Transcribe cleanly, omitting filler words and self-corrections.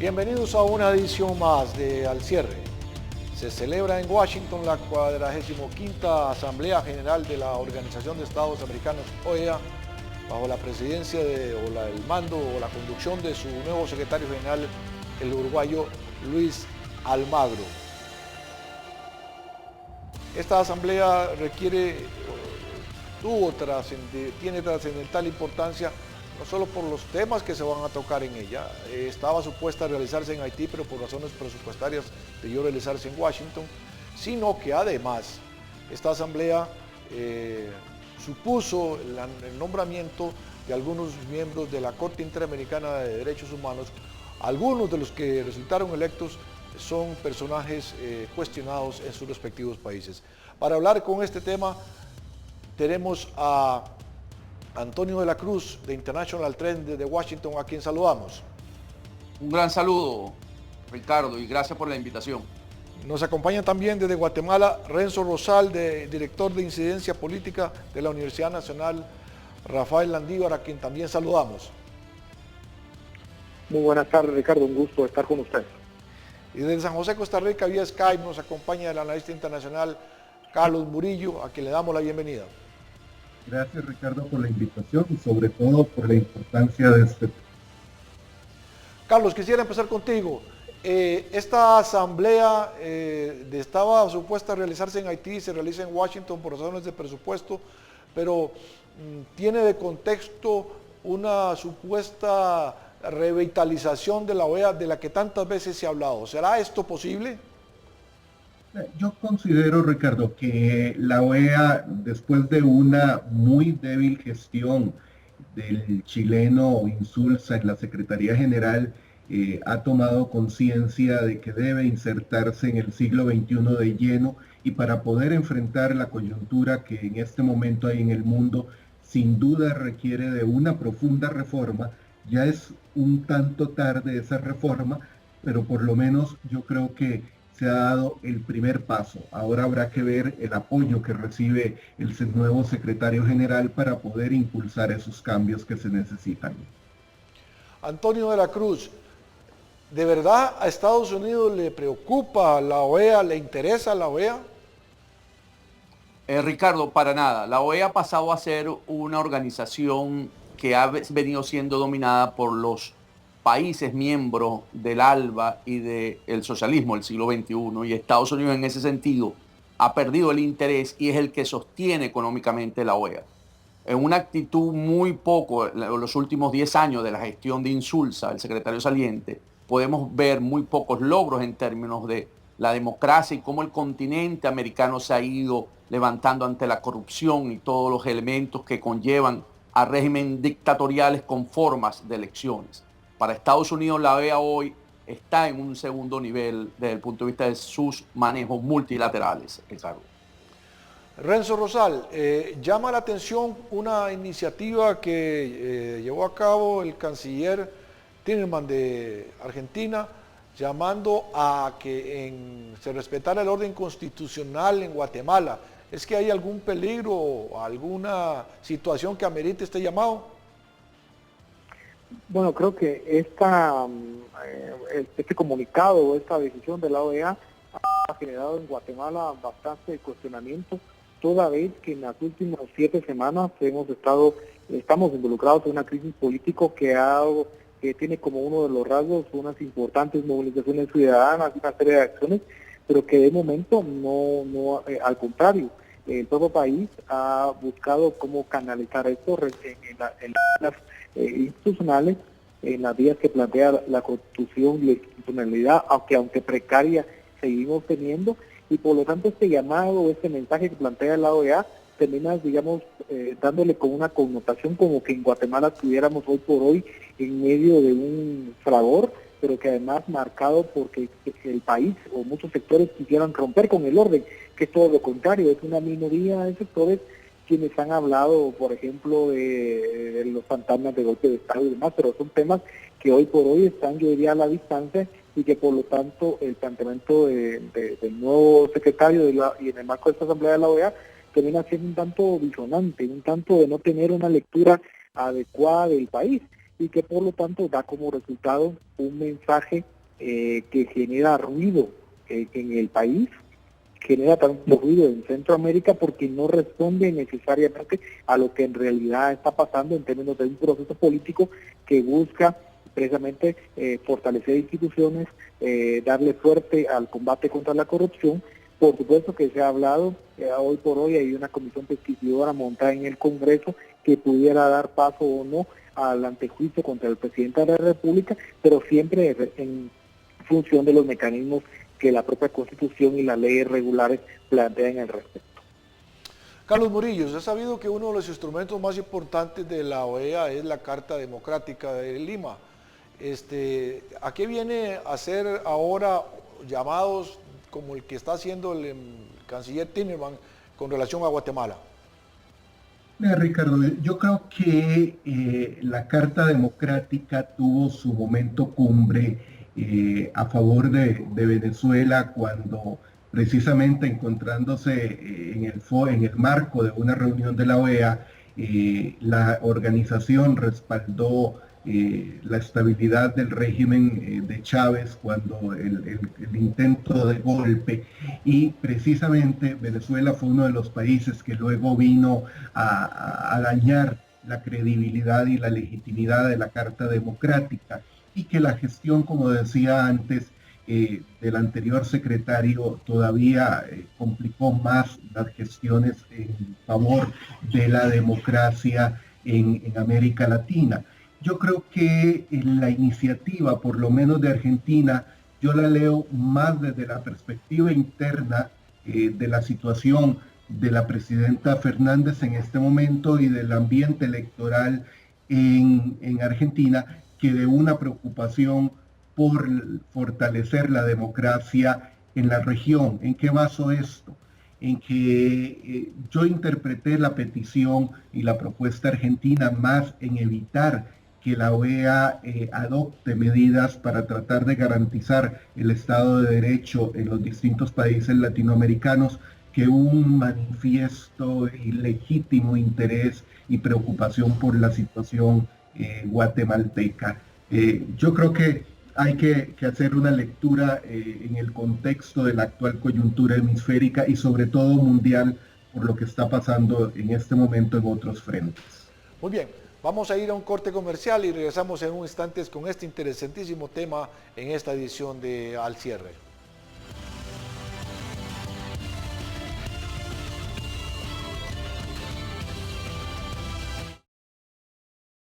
Bienvenidos a una edición más de Al Cierre. Se celebra en Washington la 45ª Asamblea General de la Organización de Estados Americanos, OEA, bajo la presidencia el mando o la conducción de su nuevo secretario general, el uruguayo Luis Almagro. Esta asamblea tiene trascendental importancia, no solo por los temas que se van a tocar en ella. Estaba supuesta a realizarse en Haití, pero por razones presupuestarias debió realizarse en Washington, sino que además esta asamblea supuso el nombramiento de algunos miembros de la Corte Interamericana de Derechos Humanos. Algunos de los que resultaron electos son personajes cuestionados en sus respectivos países. Para hablar con este tema tenemos a Antonio de la Cruz de International Trend de Washington, a quien saludamos. Un gran saludo, Ricardo, y gracias por la invitación. Nos acompaña también desde Guatemala Renzo Rosal, director de Incidencia Política de la Universidad Nacional Rafael Landívar, a quien también saludamos. Muy buenas tardes, Ricardo, un gusto estar con usted. Y desde San José, Costa Rica, vía Skype, nos acompaña el analista internacional Carlos Murillo, a quien le damos la bienvenida. Gracias, Ricardo, por la invitación y sobre todo por la importancia de este tema. Carlos, quisiera empezar contigo. Esta asamblea estaba supuesta a realizarse en Haití, se realiza en Washington por razones de presupuesto, pero tiene de contexto una supuesta revitalización de la OEA de la que tantas veces se ha hablado. ¿Será esto posible? Yo considero, Ricardo, que la OEA, después de una muy débil gestión del chileno Insulza en la Secretaría General, ha tomado conciencia de que debe insertarse en el siglo XXI de lleno, y para poder enfrentar la coyuntura que en este momento hay en el mundo, sin duda requiere de una profunda reforma. Ya es un tanto tarde esa reforma, pero por lo menos yo creo que se ha dado el primer paso. Ahora habrá que ver el apoyo que recibe el nuevo secretario general para poder impulsar esos cambios que se necesitan. Antonio de la Cruz, ¿de verdad a Estados Unidos le preocupa la OEA, le interesa la OEA? Ricardo, para nada. La OEA ha pasado a ser una organización que ha venido siendo dominada por los países miembros del ALBA y del socialismo del siglo XXI, y Estados Unidos en ese sentido ha perdido el interés y es el que sostiene económicamente la OEA. En una actitud muy poco, en los últimos 10 años de la gestión de Insulza, el secretario saliente, podemos ver muy pocos logros en términos de la democracia y cómo el continente americano se ha ido levantando ante la corrupción y todos los elementos que conllevan a regímenes dictatoriales con formas de elecciones. Para Estados Unidos, la OEA hoy está en un segundo nivel desde el punto de vista de sus manejos multilaterales, Ricardo. Renzo Rosal, llama la atención una iniciativa que llevó a cabo el canciller Timerman de Argentina, llamando a que se respetara el orden constitucional en Guatemala. ¿Es que hay algún peligro o alguna situación que amerite este llamado? Bueno, creo que este comunicado, esta decisión de la OEA ha generado en Guatemala bastante cuestionamiento, toda vez que en las últimas 7 semanas estamos involucrados en una crisis política que tiene como uno de los rasgos unas importantes movilizaciones ciudadanas y una serie de acciones, pero que de momento al contrario, el propio país ha buscado cómo canalizar esto en las institucionales, en las vías que plantea la Constitución y la institucionalidad, aunque precaria seguimos teniendo, y por lo tanto este llamado, este mensaje que plantea la OEA, termina, digamos, dándole con una connotación como que en Guatemala estuviéramos hoy por hoy en medio de un fragor, pero que además marcado porque el país o muchos sectores quisieran romper con el orden, que es todo lo contrario, es una minoría de sectores quienes han hablado, por ejemplo, de los fantasmas de golpe de Estado y demás, pero son temas que hoy por hoy están, yo diría, a la distancia, y que por lo tanto el planteamiento del nuevo secretario y en el marco de esta asamblea de la OEA termina siendo un tanto disonante, un tanto de no tener una lectura adecuada del país. y que por lo tanto da como resultado un mensaje que genera ruido en el país, genera tanto ruido en Centroamérica porque no responde necesariamente a lo que en realidad está pasando en términos de un proceso político que busca precisamente fortalecer instituciones, darle fuerte al combate contra la corrupción. Por supuesto que se ha hablado, hoy por hoy hay una comisión pesquisidora montada en el Congreso que pudiera dar paso o no al antejuicio contra el presidente de la República, pero siempre en función de los mecanismos que la propia Constitución y las leyes regulares plantean al respecto. Carlos Murillo, se ha sabido que uno de los instrumentos más importantes de la OEA es la Carta Democrática de Lima. ¿A qué viene a hacer ahora llamados como el que está haciendo el canciller Timerman con relación a Guatemala? Ricardo, yo creo que la Carta Democrática tuvo su momento cumbre a favor de Venezuela cuando precisamente encontrándose en el marco de una reunión de la OEA, la organización respaldó la estabilidad del régimen de Chávez cuando el intento de golpe, y precisamente Venezuela fue uno de los países que luego vino a dañar la credibilidad y la legitimidad de la Carta Democrática, y que la gestión, como decía antes, del anterior secretario todavía complicó más las gestiones en favor de la democracia en América Latina. Yo creo que la iniciativa, por lo menos de Argentina, yo la leo más desde la perspectiva interna de la situación de la presidenta Fernández en este momento y del ambiente electoral en Argentina, que de una preocupación por fortalecer la democracia en la región. ¿En qué baso esto? En que yo interpreté la petición y la propuesta argentina más en evitar que la OEA adopte medidas para tratar de garantizar el Estado de Derecho en los distintos países latinoamericanos, que un manifiesto y legítimo interés y preocupación por la situación guatemalteca. Yo creo que hay que hacer una lectura en el contexto de la actual coyuntura hemisférica y sobre todo mundial por lo que está pasando en este momento en otros frentes. Muy bien, vamos a ir a un corte comercial y regresamos en un instante con este interesantísimo tema en esta edición de Al Cierre.